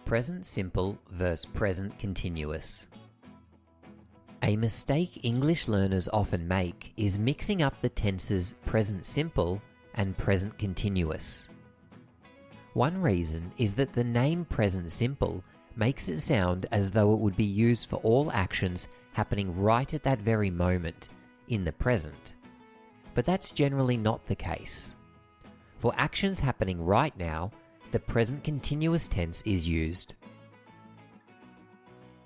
Present simple versus present continuous. A mistake English learners often make is mixing up the tenses present simple and present continuous. One reason is that the name present simple makes it sound as though it would be used for all actions happening right at that very moment, in the present. But that's generally not the case. For actions happening right now, the present continuous tense is used.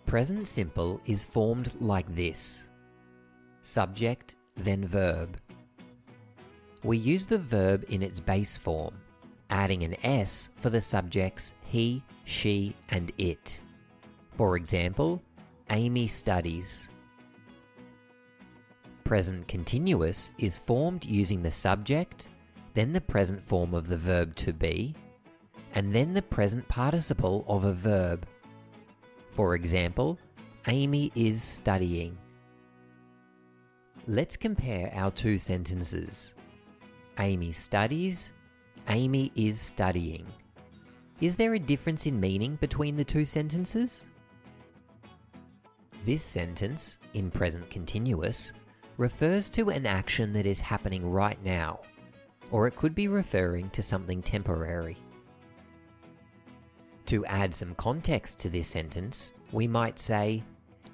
Present simple is formed like this: subject, then verb. We use the verb in its base form, adding an S for the subjects he, she, and it. For example, Amy studies. Present continuous is formed using the subject, then the present form of the verb to be, and then the present participle of a verb. For example, Amy is studying. Let's compare our two sentences. Amy studies, Amy is studying. Is there a difference in meaning between the two sentences? This sentence, in present continuous, refers to an action that is happening right now, or it could be referring to something temporary. To add some context to this sentence, we might say,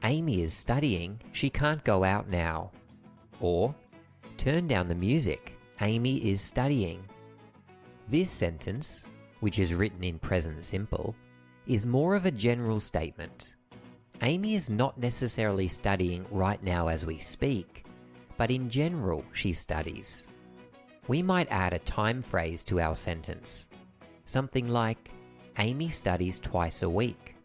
Amy is studying, she can't go out now. Or, turn down the music, Amy is studying. This sentence, which is written in present simple, is more of a general statement. Amy is not necessarily studying right now as we speak, but in general she studies. We might add a time phrase to our sentence, something like, Amy studies twice a week,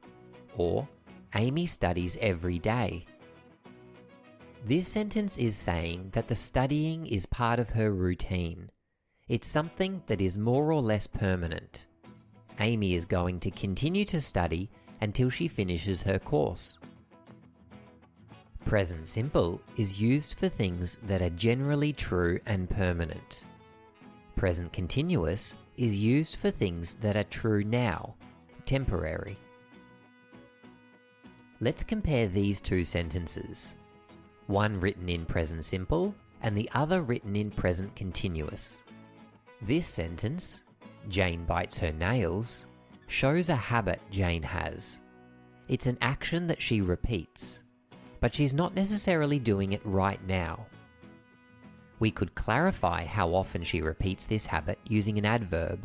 or Amy studies every day. This sentence is saying that the studying is part of her routine. It's something that is more or less permanent. Amy is going to continue to study until she finishes her course. Present simple is used for things that are generally true and permanent. Present continuous is used for things that are true now, temporary. Let's compare these two sentences, one written in present simple and the other written in present continuous. This sentence, Jane bites her nails, shows a habit Jane has. It's an action that she repeats, but she's not necessarily doing it right now. We could clarify how often she repeats this habit using an adverb.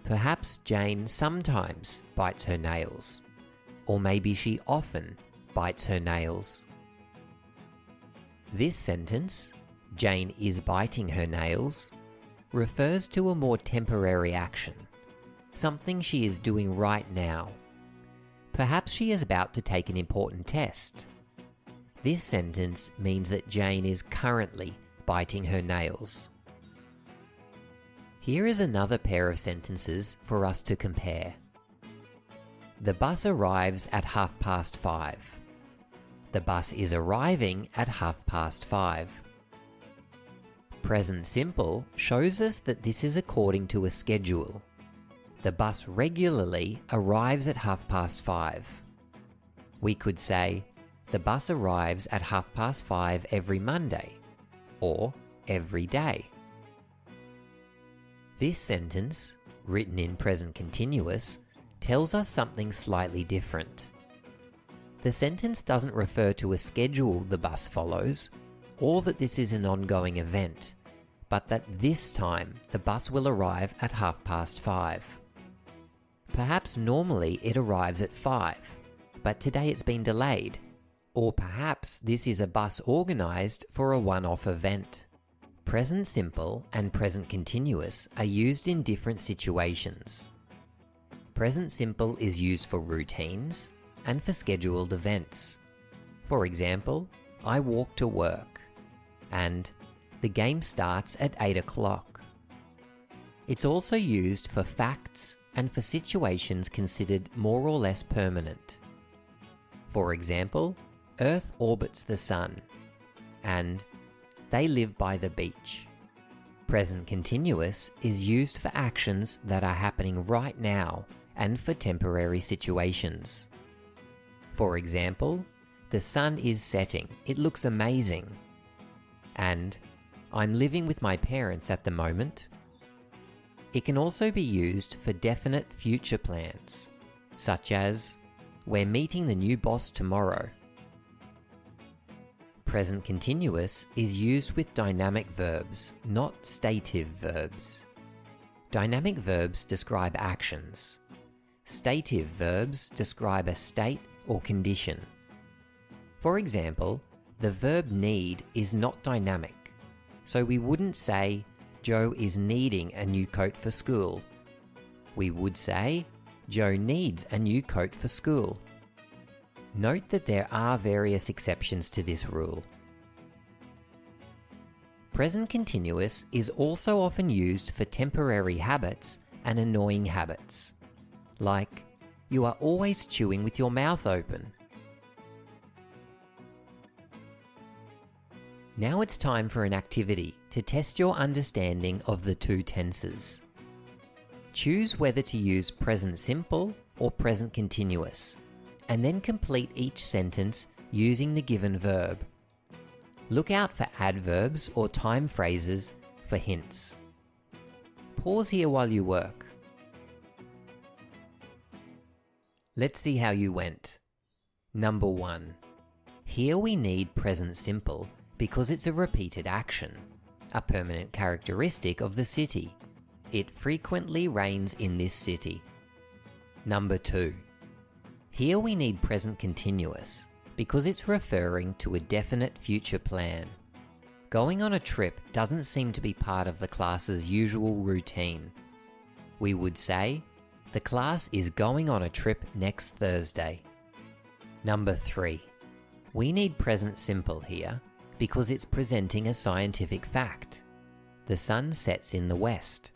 Perhaps Jane sometimes bites her nails, or maybe she often bites her nails. This sentence, Jane is biting her nails, refers to a more temporary action, something she is doing right now. Perhaps she is about to take an important test. This sentence means that Jane is currently biting her nails. Here is another pair of sentences for us to compare. The bus arrives at 5:30. The bus is arriving at 5:30. Present simple shows us that this is according to a schedule. The bus regularly arrives at 5:30. We could say, the bus arrives at 5:30 every Monday, or every day. This sentence, written in present continuous, tells us something slightly different. The sentence doesn't refer to a schedule the bus follows, or that this is an ongoing event, but that this time the bus will arrive at 5:30. Perhaps normally it arrives at 5, but today it's been delayed. Or perhaps this is a bus organised for a one-off event. Present simple and present continuous are used in different situations. Present simple is used for routines and for scheduled events. For example, I walk to work, and the game starts at 8 o'clock. It's also used for facts and for situations considered more or less permanent. For example, Earth orbits the Sun, and they live by the beach. Present continuous is used for actions that are happening right now and for temporary situations. For example, the sun is setting, it looks amazing. And I'm living with my parents at the moment. It can also be used for definite future plans, such as, we're meeting the new boss tomorrow. Present continuous is used with dynamic verbs, not stative verbs. Dynamic verbs describe actions. Stative verbs describe a state or condition. For example, the verb need is not dynamic, so we wouldn't say, Joe is needing a new coat for school. We would say, Joe needs a new coat for school. Note that there are various exceptions to this rule. Present continuous is also often used for temporary habits and annoying habits, like, you are always chewing with your mouth open. Now it's time for an activity to test your understanding of the two tenses. Choose whether to use present simple or present continuous, and then complete each sentence using the given verb. Look out for adverbs or time phrases for hints. Pause here while you work. Let's see how you went. Number 1. Here we need present simple because it's a repeated action, a permanent characteristic of the city. It frequently rains in this city. Number 2. Here we need present continuous because it's referring to a definite future plan. Going on a trip doesn't seem to be part of the class's usual routine. We would say, the class is going on a trip next Thursday. Number 3. We need present simple here because it's presenting a scientific fact. The sun sets in the west.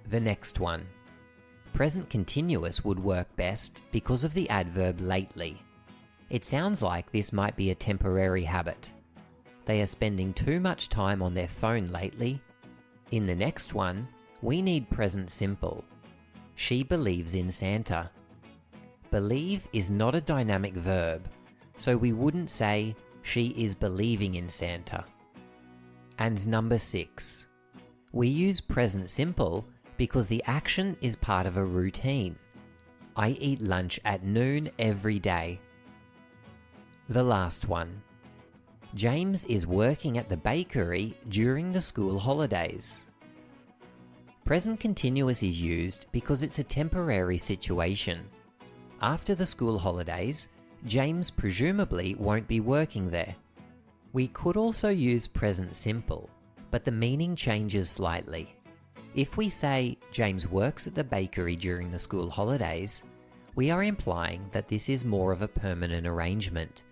The next one. Present continuous would work best because of the adverb lately. It sounds like this might be a temporary habit. They are spending too much time on their phone lately. In the next one, we need present simple. She believes in Santa. Believe is not a dynamic verb, so we wouldn't say she is believing in Santa. And number 6. We use present simple because the action is part of a routine. I eat lunch at noon every day. The last one. James is working at the bakery during the school holidays. Present continuous is used because it's a temporary situation. After the school holidays, James presumably won't be working there. We could also use present simple, but the meaning changes slightly. If we say James works at the bakery during the school holidays, we are implying that this is more of a permanent arrangement,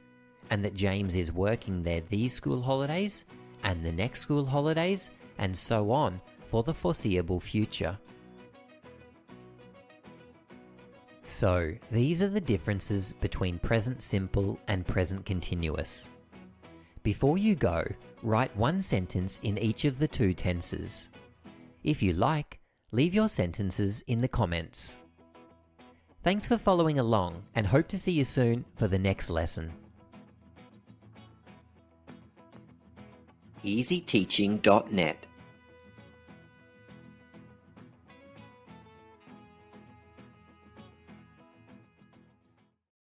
and that James is working there these school holidays, and the next school holidays, and so on for the foreseeable future. So, these are the differences between present simple and present continuous. Before you go, write one sentence in each of the two tenses. If you like, leave your sentences in the comments. Thanks for following along, and hope to see you soon for the next lesson. EasyTeaching.net